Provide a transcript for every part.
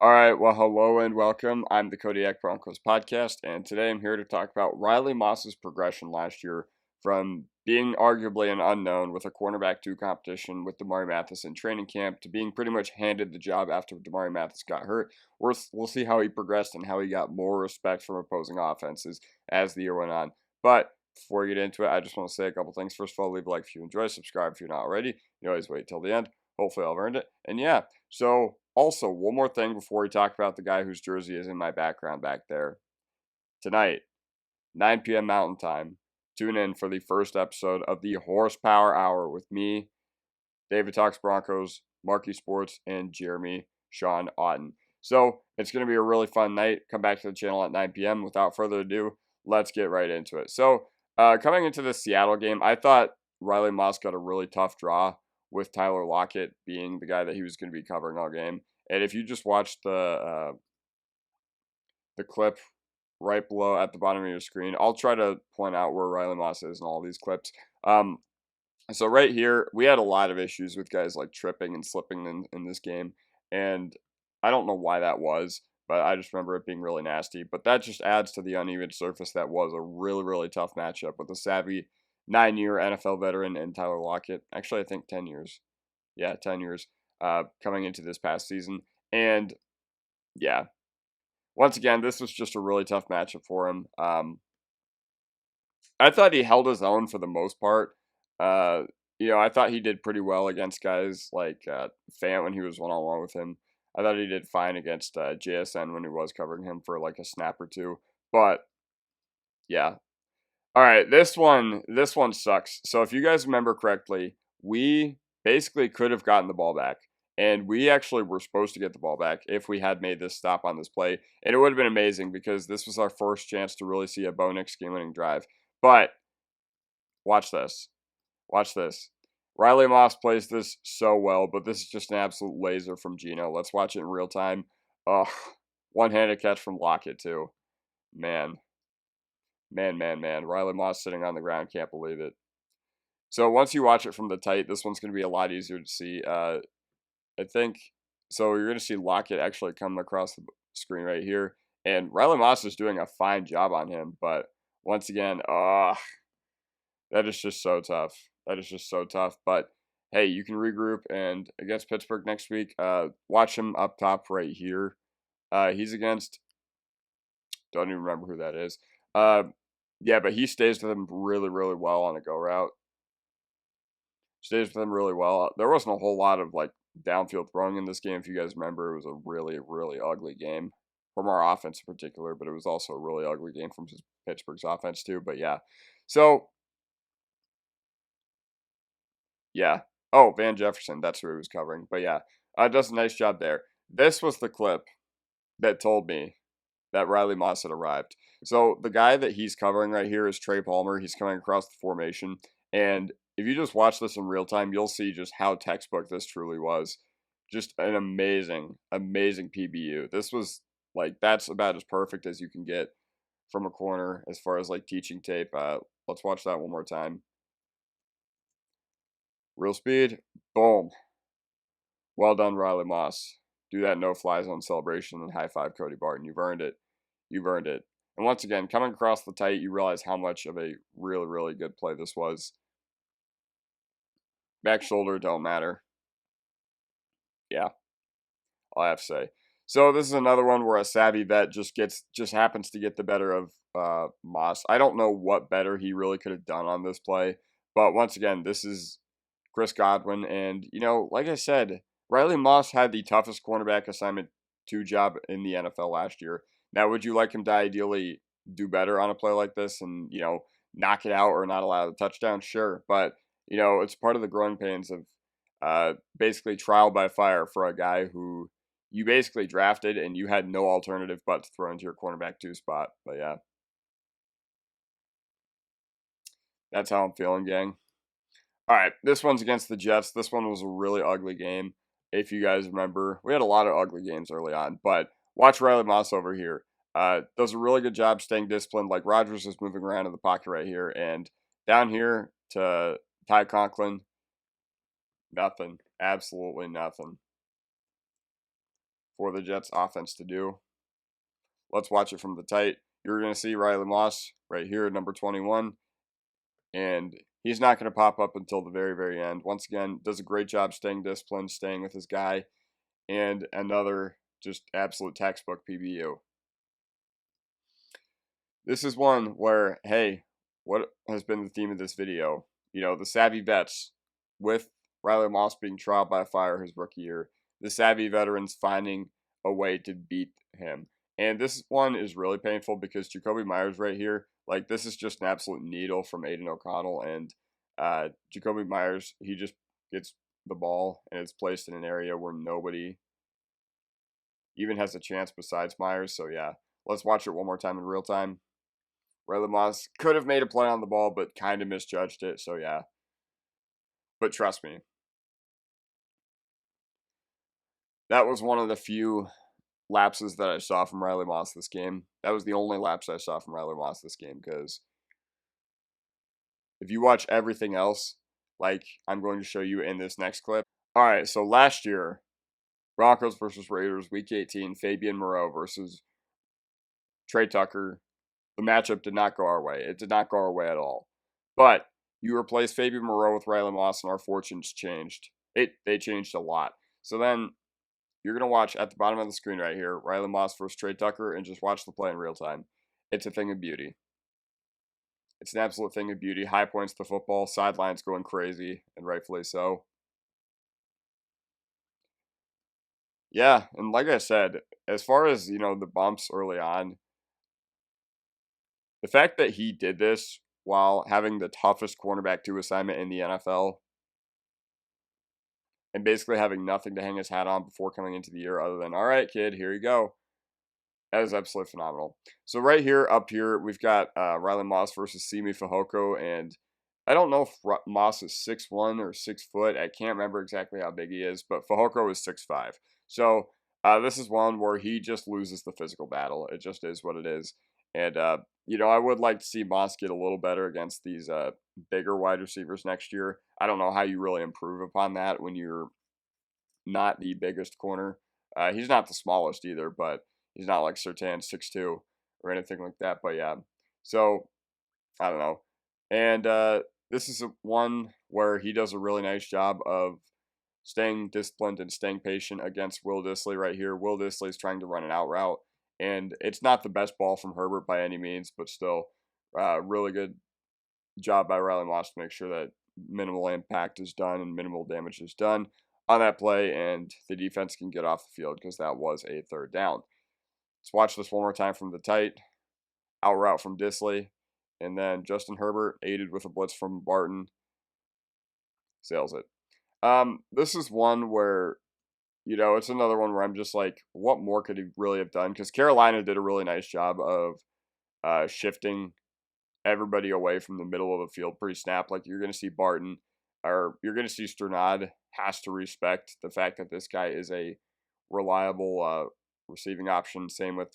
All right, well, hello and welcome. I'm the Kodiak Broncos Podcast, and today I'm here to talk about Riley Moss's progression last year from being arguably an unknown with a cornerback two competition with Damari Mathis in training camp to being pretty much handed the job after Damari Mathis got hurt. We'll see how he progressed and how he got more respect from opposing offenses as the year went on. But before we get into it, I just want to say a couple things. First of all, leave a like if you enjoy, subscribe if you're not already. You always wait till the end. Hopefully, I've earned it. And yeah, so also, one more thing before we talk about the guy whose jersey is in my background back there. Tonight, 9 p.m. Mountain Time, tune in for the first episode of the Horsepower Hour with me, David Talks Broncos, Marquee Sports, and Jeremy Sean Otten. So, it's going to be a really fun night. Come back to the channel at 9 p.m. Without further ado, let's get right into it. So, coming into the Seattle game, I thought Riley Moss got a really tough draw with Tyler Lockett being the guy that he was going to be covering all game. And if you just watch the clip right below at the bottom of your screen, I'll try to point out where Riley Moss is in all these clips. So right here, we had a lot of issues with guys like tripping and slipping in this game, and I don't know why that was, but I just remember it being really nasty. But that just adds to the uneven surface that was a really, really tough matchup with a savvy 9-year NFL veteran and Tyler Lockett. Actually, I think 10 years. Yeah, 10 years coming into this past season. And yeah, once again, this was just a really tough matchup for him. I thought he held his own for the most part. Uh, I thought he did pretty well against guys like Fant when he was one-on-one with him. I thought he did fine against JSN when he was covering him for like a snap or two. But yeah. All right, this one sucks. So if you guys remember correctly, we basically could have gotten the ball back. And we actually were supposed to get the ball back if we had made this stop on this play. And it would have been amazing because this was our first chance to really see a Bo Nix game-winning drive. But watch this. Watch this. Riley Moss plays this so well, but this is just an absolute laser from Gino. Let's watch it in real time. Oh, one-handed catch from Lockett, too. Man. Man. Riley Moss sitting on the ground. Can't believe it. So once you watch it from the tight, this one's going to be a lot easier to see. I think, so you're going to see Lockett actually come across the screen right here. And Riley Moss is doing a fine job on him. But once again, that is just so tough. That is just so tough. But hey, you can regroup. And against Pittsburgh next week, watch him up top right here. He's against, don't even remember who that is. Yeah, but he stays with him really, really well on a go route. Stays with him really well. There wasn't a whole lot of like downfield throwing in this game. If you guys remember, it was a really, really ugly game from our offense in particular, but it was also a really ugly game from Pittsburgh's offense too. But yeah, so yeah. Oh, Van Jefferson, that's who he was covering. But yeah, does a nice job there. This was the clip that told me that Riley Moss had arrived. So the guy that he's covering right here is Trey Palmer. He's coming across the formation. And if you just watch this in real time, you'll see just how textbook this truly was. Just an amazing, amazing PBU. This was like, that's about as perfect as you can get from a corner as far as like teaching tape. Let's watch that one more time. Real speed. Boom. Well done, Riley Moss. Do that no-fly zone celebration and high-five Cody Barton. You've earned it. You've earned it. And once again, coming across the tight, you realize how much of a really, really good play this was. Back shoulder don't matter. Yeah, all I have to say. So this is another one where a savvy vet just happens to get the better of Moss. I don't know what better he really could have done on this play, but once again, this is Chris Godwin, and like I said, Riley Moss had the toughest cornerback assignment 2 job in the NFL last year. Now, would you like him to ideally do better on a play like this and knock it out or not allow the touchdown? Sure, but it's part of the growing pains of basically trial by fire for a guy who you basically drafted and you had no alternative but to throw into your cornerback 2 spot. But yeah, that's how I'm feeling, gang. All right, this one's against the Jets. This one was a really ugly game. If you guys remember, we had a lot of ugly games early on, but watch Riley Moss over here. Does a really good job staying disciplined. Like Rodgers is moving around in the pocket right here, and down here to Ty Conklin, nothing, absolutely nothing. for the Jets offense to do. Let's watch it from the tight. You're going to see Riley Moss right here at number 21, and he's not going to pop up until the very, very end. Once again, does a great job staying disciplined, staying with his guy, and another just absolute textbook PBU. This is one where, hey, what has been the theme of this video? You know, the savvy vets, with Riley Moss being trial by fire his rookie year, the savvy veterans finding a way to beat him. And this one is really painful because Jakobi Meyers right here, like, this is just an absolute needle from Aiden O'Connell. And Jakobi Meyers, he just gets the ball and it's placed in an area where nobody even has a chance besides Meyers. So, yeah, let's watch it one more time in real time. Riley Moss could have made a play on the ball, but kind of misjudged it. So, yeah. But trust me, that was one of the few lapses that I saw from Riley Moss this game. That was the only lapse I saw from Riley Moss this game, because if you watch everything else, like I'm going to show you in this next clip. All right, so last year, Broncos versus Raiders, Week 18, Fabian Moreau versus Trey Tucker. The matchup did not go our way. It did not go our way at all. But you replace Fabian Moreau with Riley Moss, and our fortunes changed. They changed a lot. So then you're going to watch at the bottom of the screen right here, Riley Moss versus Trey Tucker, and just watch the play in real time. It's a thing of beauty. It's an absolute thing of beauty. High points to football, sidelines going crazy, and rightfully so. Yeah, and like I said, as far as, the bumps early on, the fact that he did this while having the toughest cornerback 2 assignment in the NFL and basically having nothing to hang his hat on before coming into the year other than, all right, kid, here you go. That is absolutely phenomenal. So right here, up here, we've got Riley Moss versus Simi Fehoko, and I don't know if Moss is 6'1" or 6 foot. I can't remember exactly how big he is, but Fehoko is 6'5". So this is one where he just loses the physical battle. It just is what it is. And, I would like to see Moss get a little better against these bigger wide receivers next year. I don't know how you really improve upon that when you're not the biggest corner. He's not the smallest either, but he's not like Surtain 6'2" or anything like that. But yeah, so I don't know. And this is one where he does a really nice job of staying disciplined and staying patient against Will Dissly right here. Will Dissly is trying to run an out route, and it's not the best ball from Herbert by any means, but still really good job by Riley Moss to make sure that minimal impact is done and minimal damage is done on that play, and the defense can get off the field because that was a third down. Let's watch this one more time from the tight. Out route from Dissly, and then Justin Herbert, aided with a blitz from Barton, sails it. This is one where, it's another one where I'm just like, what more could he really have done? Because Carolina did a really nice job of shifting everybody away from the middle of the field pre-snap. Like, you're going to see Barton, or you're going to see Sternad has to respect the fact that this guy is a reliable receiving option. Same with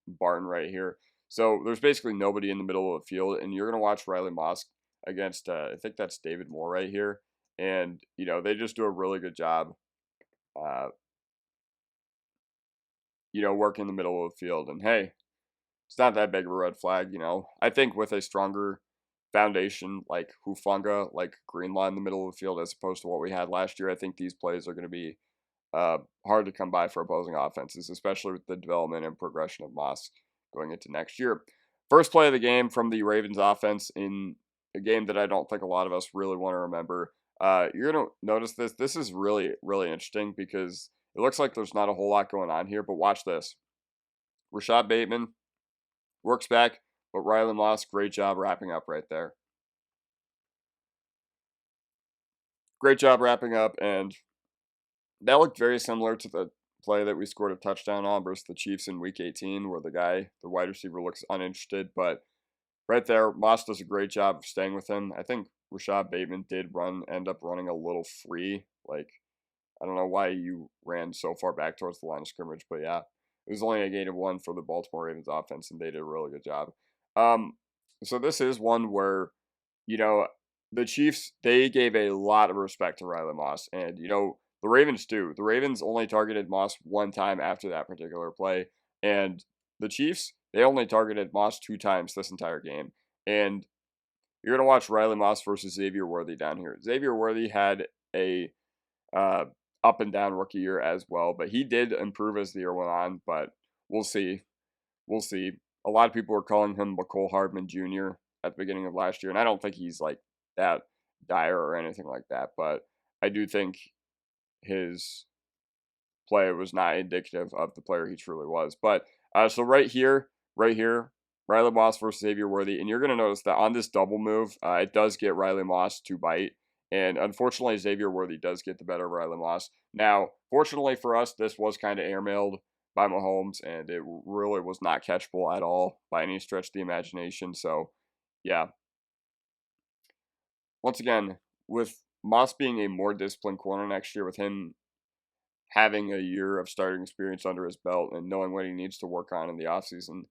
Barton right here. So there's basically nobody in the middle of the field, and you're going to watch Riley Moss against, I think that's David Moore right here. And, they just do a really good job, working in the middle of the field. And, hey, it's not that big of a red flag, I think with a stronger foundation like Hufanga, like Greenlaw in the middle of the field, as opposed to what we had last year, I think these plays are going to be hard to come by for opposing offenses, especially with the development and progression of Moss going into next year. First play of the game from the Ravens offense in a game that I don't think a lot of us really want to remember. You're going to notice this. This is really, really interesting because it looks like there's not a whole lot going on here, but watch this. Rashad Bateman works back, but Riley Moss, great job wrapping up right there. Great job wrapping up, and that looked very similar to the play that we scored a touchdown on versus the Chiefs in Week 18, where the wide receiver, looks uninterested. But right there, Moss does a great job of staying with him. I think Rashad Bateman did end up running a little free. Like, I don't know why you ran so far back towards the line of scrimmage, but yeah, it was only a gain of 1 for the Baltimore Ravens offense, and they did a really good job. So this is one where, the Chiefs, they gave a lot of respect to Riley Moss, and, The Ravens too. The Ravens only targeted Moss one time after that particular play, and the Chiefs, they only targeted Moss 2 times this entire game. And you're going to watch Riley Moss versus Xavier Worthy down here. Xavier Worthy had a uh, up and down rookie year as well, but he did improve as the year went on, but we'll see. We'll see. A lot of people were calling him McCole Hardman Jr. at the beginning of last year, and I don't think he's like that dire or anything like that, but I do think his play was not indicative of the player he truly was. But so right here, Riley Moss versus Xavier Worthy, and you're going to notice that on this double move, it does get Riley Moss to bite, and unfortunately, Xavier Worthy does get the better of Riley Moss. Now, fortunately for us, this was kind of airmailed by Mahomes, and it really was not catchable at all by any stretch of the imagination. So, yeah. Once again, with Moss being a more disciplined corner next year, with him having a year of starting experience under his belt and knowing what he needs to work on in the offseason,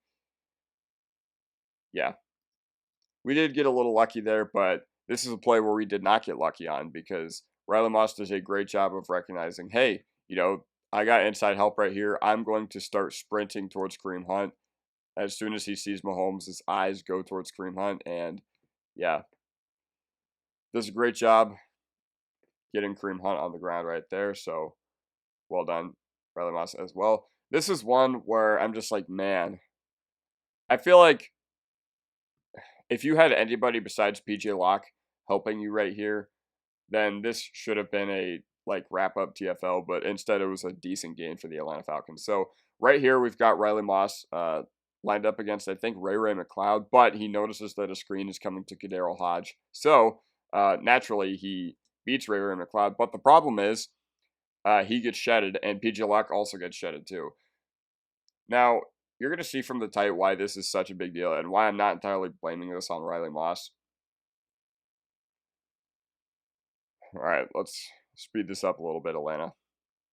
yeah, we did get a little lucky there, but this is a play where we did not get lucky on because Riley Moss does a great job of recognizing, hey, I got inside help right here. I'm going to start sprinting towards Kareem Hunt. As soon as he sees Mahomes, his eyes go towards Kareem Hunt, and yeah, does a great job getting Kareem Hunt on the ground right there. So well done, Riley Moss as well. This is one where I'm just like, man, I feel like if you had anybody besides PJ Locke helping you right here, then this should have been a wrap up TFL, but instead it was a decent game for the Atlanta Falcons. So right here we've got Riley Moss lined up against I think Ray McCloud, but he notices that a screen is coming to Kadarius Hodge. So naturally he beats Ray McCloud, but the problem is he gets shedded, and PJ Locke also gets shedded too. Now, you're going to see from the tight why this is such a big deal and why I'm not entirely blaming this on Riley Moss. All right, let's speed this up a little bit, Atlanta. All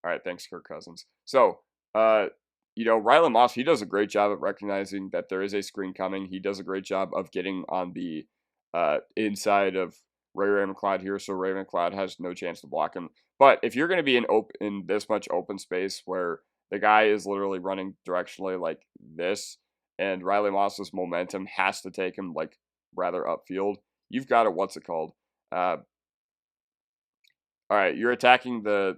right, thanks, Kirk Cousins. So, Riley Moss, he does a great job of recognizing that there is a screen coming. He does a great job of getting on the inside of Ray McCloud here, so Ray McCloud has no chance to block him. But if you're going to be in this much open space where the guy is literally running directionally like this, and Riley Moss's momentum has to take him rather upfield, you've got to all right, you're attacking the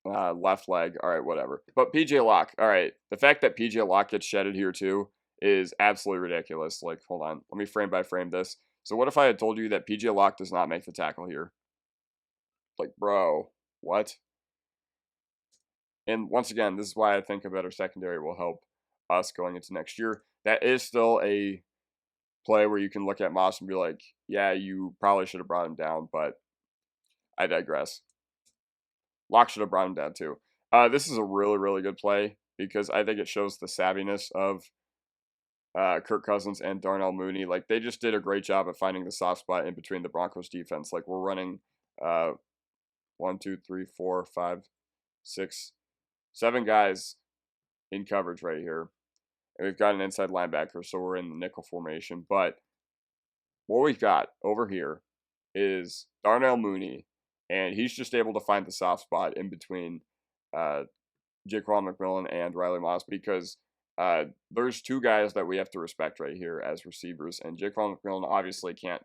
left leg. All right, whatever. But PJ Locke, all right, the fact that PJ Locke gets shedded here too is absolutely ridiculous. Hold on, let me frame by frame this. So what if I had told you that PJ Locke does not make the tackle here? Bro, what? And once again, this is why I think a better secondary will help us going into next year. That is still a play where you can look at Moss and be like, yeah, you probably should have brought him down, but I digress. Locke should have brought him down too. This is a really, really good play because I think it shows the savviness of Kirk Cousins and Darnell Mooney. They just did a great job of finding the soft spot in between the Broncos defense. We're running 1, 2, 3, 4, 5, 6, 7 guys in coverage right here. And we've got an inside linebacker, so we're in the nickel formation. But what we've got over here is Darnell Mooney, and he's just able to find the soft spot in between Jaquan McMillan and Riley Moss because there's 2 guys that we have to respect right here as receivers, and Jaquan McMillan obviously can't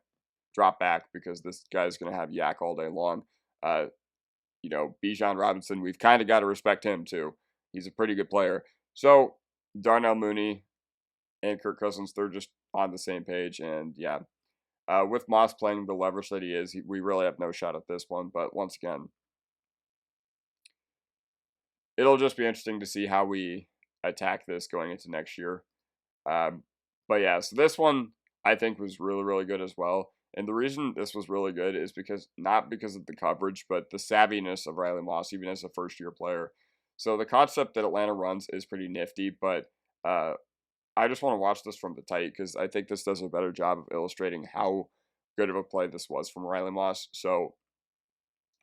drop back because this guy's going to have yak all day long. Bijan Robinson, we've kind of got to respect him too. He's a pretty good player. So Darnell Mooney and Kirk Cousins, they're just on the same page, and yeah. With Moss playing the leverage that he is, we really have no shot at this one. But once again, it'll just be interesting to see how we attack this going into next year. But yeah, so this one I think was really, really good as well. And the reason this was really good is not because of the coverage, but the savviness of Riley Moss, even as a first-year player. So the concept that Atlanta runs is pretty nifty, but I just want to watch this from the tight because I think this does a better job of illustrating how good of a play this was from Riley Moss. So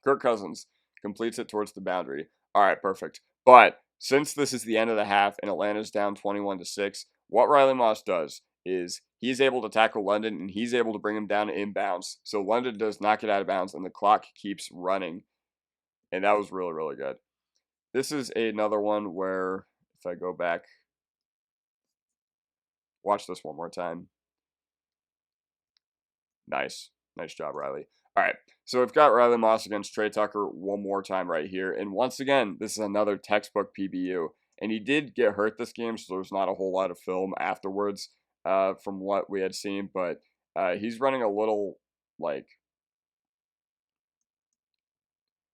Kirk Cousins completes it towards the boundary. All right, perfect. But since this is the end of the half and Atlanta's down 21-6, what Riley Moss does is he's able to tackle London and he's able to bring him down inbounds. So London does not get out of bounds and the clock keeps running. and that was really, really good. This is another one where if I go back, watch this one more time. Nice. Nice job, Riley. All right. So we've got Riley Moss against Trey Tucker one more time right here. And once again, this is another textbook PBU. And he did get hurt this game, so there's not a whole lot of film afterwards from what we had seen. But he's running a little, like,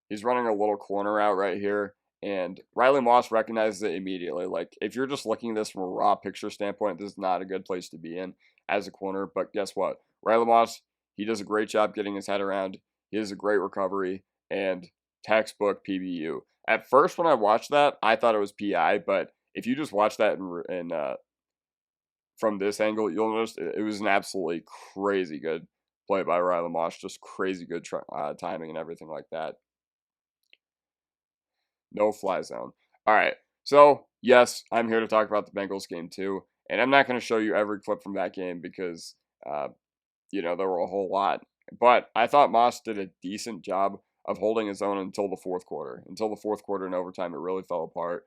he's running a little corner out right here. And Riley Moss recognizes it immediately. Like, if you're just looking at this from a raw picture standpoint, this is not a good place to be in as a corner. But guess what? Riley Moss, he does a great job getting his head around. He has a great recovery and textbook PBU. At first, when I watched that, I thought it was PI. But if you just watch that from this angle, you'll notice it was an absolutely crazy good play by Riley Moss. Just crazy good timing and everything like that. No fly zone. All right. So, yes, I'm here to talk about the Bengals game too. And I'm not going to show you every clip from that game because, there were a whole lot. But I thought Moss did a decent job of holding his own until the fourth quarter. Until the fourth quarter and overtime, it really fell apart.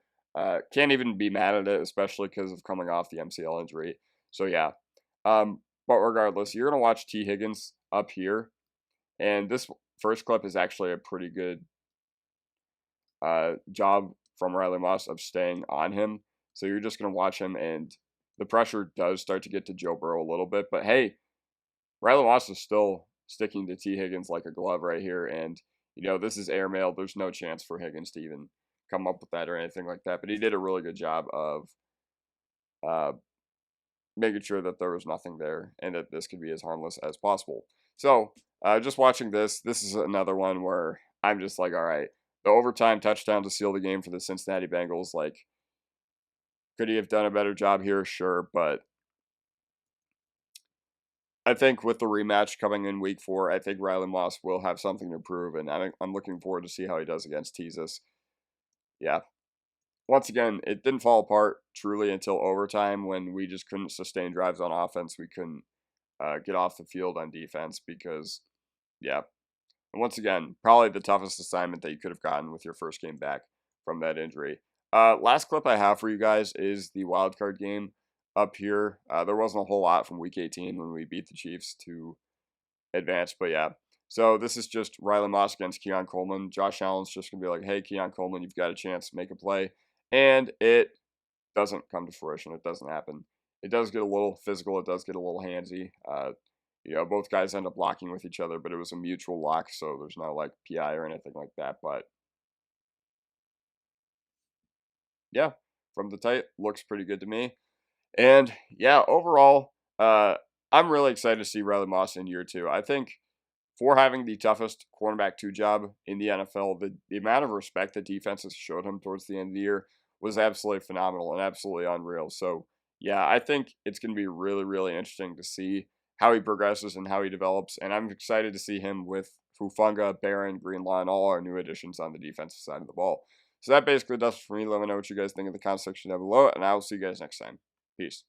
Can't even be mad at it, especially because of coming off the MCL injury. So, yeah. But regardless, you're going to watch T. Higgins up here. And this first clip is actually a pretty good job from Riley Moss of staying on him. So you're just going to watch him, and the pressure does start to get to Joe Burrow a little bit. But hey, Riley Moss is still sticking to T. Higgins like a glove right here. And, this is airmail. There's no chance for Higgins to even come up with that or anything like that. But he did a really good job of making sure that there was nothing there and that this could be as harmless as possible. So just watching this is another one where I'm just like, all right, the overtime touchdown to seal the game for the Cincinnati Bengals, like, could he have done a better job here? Sure, but I think with the rematch coming in week 4, I think Riley Moss will have something to prove, and I'm looking forward to see how he does against Teasus. Yeah. Once again, it didn't fall apart truly until overtime when we just couldn't sustain drives on offense. We couldn't get off the field on defense because, yeah. And once again, probably the toughest assignment that you could have gotten with your first game back from that injury. Last clip I have for you guys is the wildcard game up here. There wasn't a whole lot from Week 18 when we beat the Chiefs to advance, but yeah. So this is just Riley Moss against Keon Coleman. Josh Allen's just going to be like, hey, Keon Coleman, you've got a chance to make a play. And it doesn't come to fruition. It doesn't happen. It does get a little physical. It does get a little handsy. Both guys end up locking with each other, but it was a mutual lock, so there's no like PI or anything like that. But yeah, from the tight, looks pretty good to me. And yeah, overall, I'm really excited to see Riley Moss in year 2. I think for having the toughest cornerback 2 job in the NFL, the amount of respect that defenses showed him towards the end of the year was absolutely phenomenal and absolutely unreal. So yeah, I think it's going to be really, really interesting to see how he progresses and how he develops. And I'm excited to see him with Fufunga, Barron, Greenlaw, and all our new additions on the defensive side of the ball. So that basically does it for me. Let me know what you guys think in the comment section down below, and I will see you guys next time. Peace.